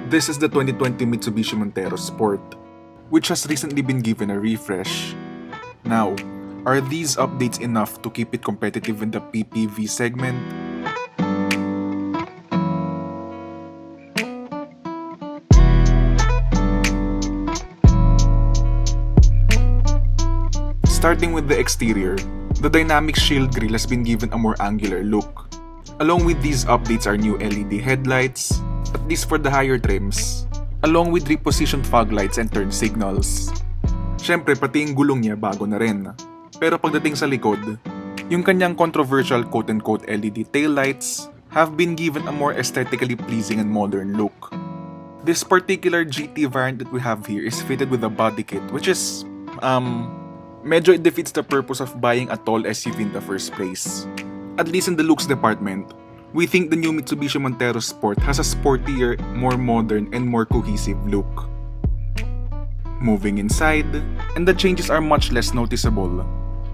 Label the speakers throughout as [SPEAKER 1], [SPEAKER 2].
[SPEAKER 1] This is the 2020 Mitsubishi Montero Sport, which has recently been given a refresh. Now, are these updates enough to keep it competitive in the PPV segment? Starting with the exterior, the dynamic shield grille has been given a more angular look. Along with these updates are new LED headlights, at least for the higher trims, along with repositioned fog lights and turn signals. Syempre, pati yung gulong niya bago na rin. Pero pagdating sa likod, yung kanyang controversial quote-unquote LED taillights have been given a more aesthetically pleasing and modern look. This particular GT variant that we have here is fitted with a body kit which is, medyo it defeats the purpose of buying a tall SUV in the first place. At least in the looks department, we think the new Mitsubishi Montero Sport has a sportier, more modern, and more cohesive look. Moving inside, and the changes are much less noticeable.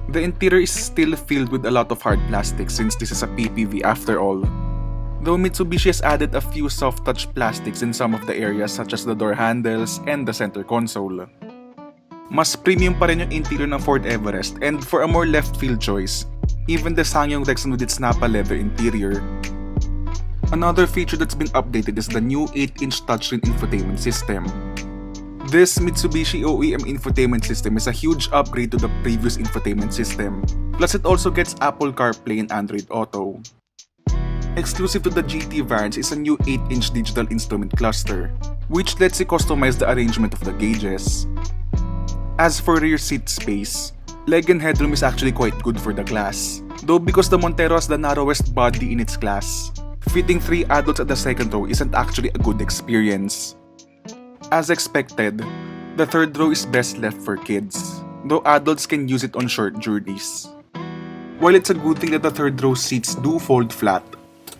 [SPEAKER 1] The interior is still filled with a lot of hard plastic since this is a PPV after all. Though Mitsubishi has added a few soft touch plastics in some of the areas such as the door handles and the center console. Mas premium pa rin yung interior ng Ford Everest, and for a more left field choice, even the Sangyong Rexon with its Napa leather interior. Another feature that's been updated is the new 8-inch touchscreen infotainment system. This Mitsubishi OEM infotainment system is a huge upgrade to the previous infotainment system, plus it also gets Apple CarPlay and Android Auto. Exclusive to the GT variants is a new 8-inch digital instrument cluster, which lets you customize the arrangement of the gauges. As for rear seat space, leg and headroom is actually quite good for the class, though because the Montero has the narrowest body in its class, fitting 3 adults at the second row isn't actually a good experience. As expected, the third row is best left for kids, though adults can use it on short journeys. While it's a good thing that the third row seats do fold flat,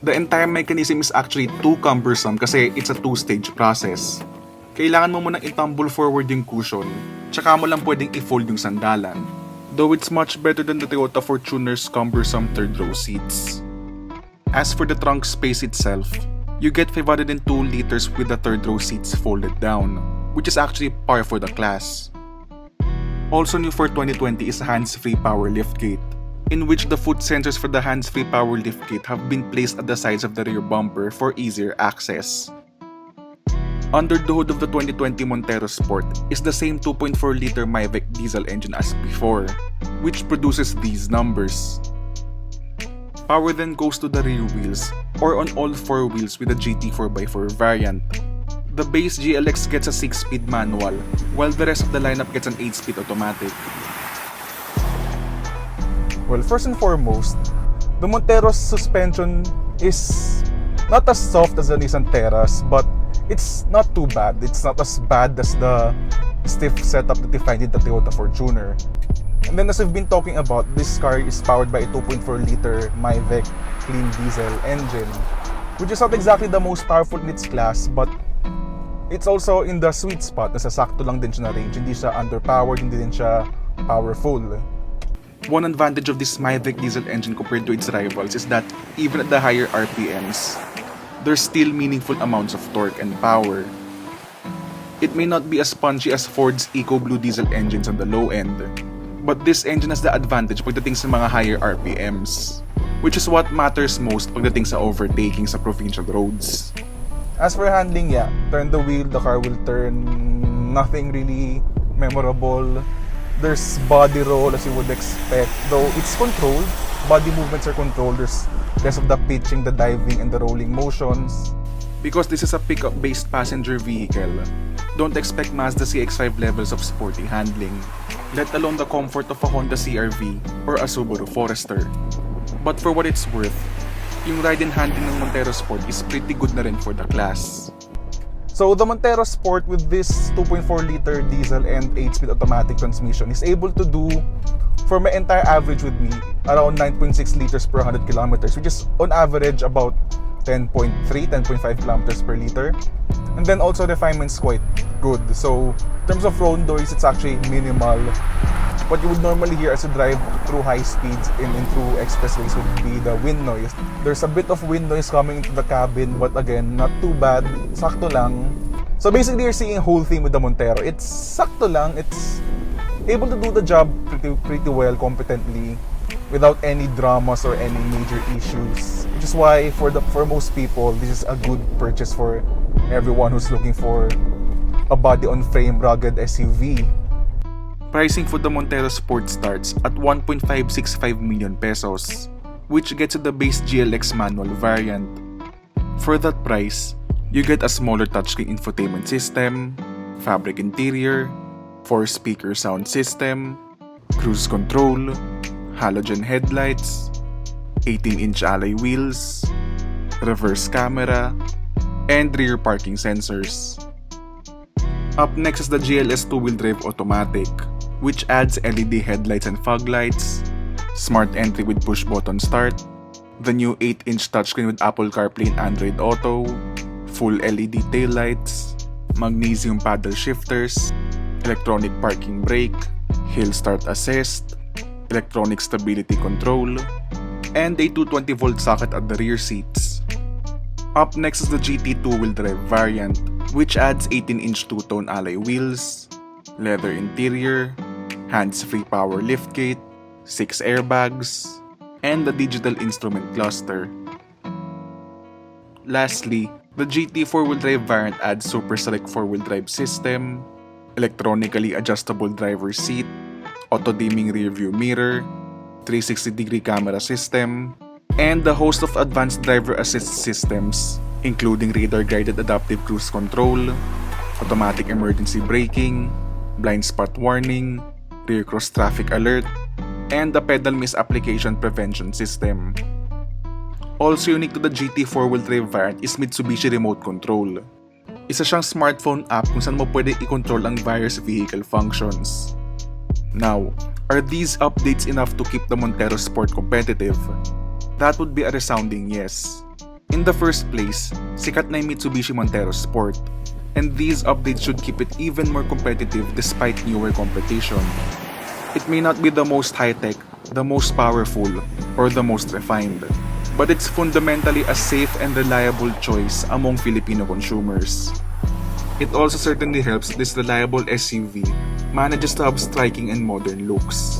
[SPEAKER 1] the entire mechanism is actually too cumbersome kasi it's a 2-stage process. Kailangan mo munang itumble forward yung cushion, tsaka mo lang pwedeng i-fold yung sandalan, though it's much better than the Toyota Fortuner's cumbersome third row seats. As for the trunk space itself, you get 502 liters with the third row seats folded down, which is actually par for the class. Also new for 2020 is a hands-free power liftgate, in which the foot sensors for the hands-free power liftgate have been placed at the sides of the rear bumper for easier access. Under the hood of the 2020 Montero Sport is the same 2.4-liter MyVec diesel engine as before, which produces these numbers. Power then goes to the rear wheels, or on all 4 wheels with the GT 4x4 variant. The base GLX gets a 6-speed manual, while the rest of the lineup gets an 8-speed automatic. Well, first and foremost, the Montero's suspension is not as soft as the Nissan Terra's, but it's not too bad. It's not as bad as the stiff setup that you find in the Toyota Fortuner. And then as we've been talking about, this car is powered by a 2.4-liter MyVec clean diesel engine, which is not exactly the most powerful in its class, but it's also in the sweet spot. Nasa sakto lang din siya na range. Hindi siya underpowered, hindi din siya powerful. One advantage of this MyVec diesel engine compared to its rivals is that even at the higher RPMs, there's still meaningful amounts of torque and power. It may not be as punchy as Ford's EcoBlue diesel engines on the low end, but this engine has the advantage pagdating sa mga higher RPMs, which is what matters most pagdating sa overtaking sa provincial roads. As for handling, yeah, turn the wheel, the car will turn, nothing really memorable. There's body roll as you would expect, though it's controlled. Body movements are controlled. There's less of the pitching, the diving, and the rolling motions. Because this is a pickup-based passenger vehicle, don't expect Mazda CX-5 levels of sporty handling, let alone the comfort of a Honda CR-V or a Subaru Forester. But for what it's worth, yung ride and handling ng Montero Sport is pretty good na rin for the class. So the Montero Sport with this 2.4-liter diesel and 8-speed automatic transmission is able to do, for my entire average with me, around 9.6 liters per 100 kilometers, which is on average about 10.3, 10.5 kilometers per liter. And then also refinement's quite good. So in terms of road noise, it's actually minimal. What you would normally hear as you drive through high speeds and through expressways would be the wind noise. There's a bit of wind noise coming into the cabin, but again, not too bad. Sakto lang. So basically, you're seeing a whole thing with the Montero. It's sakto lang. It's able to do the job pretty well, competently, without any dramas or any major issues. Which is why, for most people, this is a good purchase for everyone who's looking for a body-on-frame rugged SUV. Pricing for the Montero Sport starts at 1.565 million pesos, which gets you the base GLX manual variant. For that price, you get a smaller touchscreen infotainment system, fabric interior, 4-speaker sound system, cruise control, halogen headlights, 18-inch alloy wheels, reverse camera, and rear parking sensors. Up next is the GLS 2-wheel drive automatic, which adds LED headlights and fog lights, smart entry with push-button start, the new 8-inch touchscreen with Apple CarPlay and Android Auto, full LED taillights, magnesium paddle shifters, electronic parking brake, hill start assist, electronic stability control, and a 220-volt socket at the rear seats. Up next is the GT 2-wheel drive variant, which adds 18-inch two-tone alloy wheels, leather interior, hands-free power liftgate, 6 airbags, and the digital instrument cluster. Lastly, the GT 4-wheel drive variant adds Super Select 4-wheel drive system, electronically adjustable driver's seat, auto-dimming rearview mirror, 360-degree camera system, and a host of advanced driver assist systems, including radar-guided adaptive cruise control, automatic emergency braking, blind spot warning, rear cross traffic alert, and the pedal miss application prevention system. Also unique to the GT 4-wheel drive variant is Mitsubishi Remote Control. Isa siyang smartphone app kung saan mo pwede i-control ang various vehicle functions. Now, are these updates enough to keep the Montero Sport competitive? That would be a resounding yes. In the first place, sikat na yung Mitsubishi Montero Sport, and these updates should keep it even more competitive despite newer competition. It may not be the most high-tech, the most powerful, or the most refined, but it's fundamentally a safe and reliable choice among Filipino consumers. It also certainly helps this reliable SUV manages to have striking and modern looks.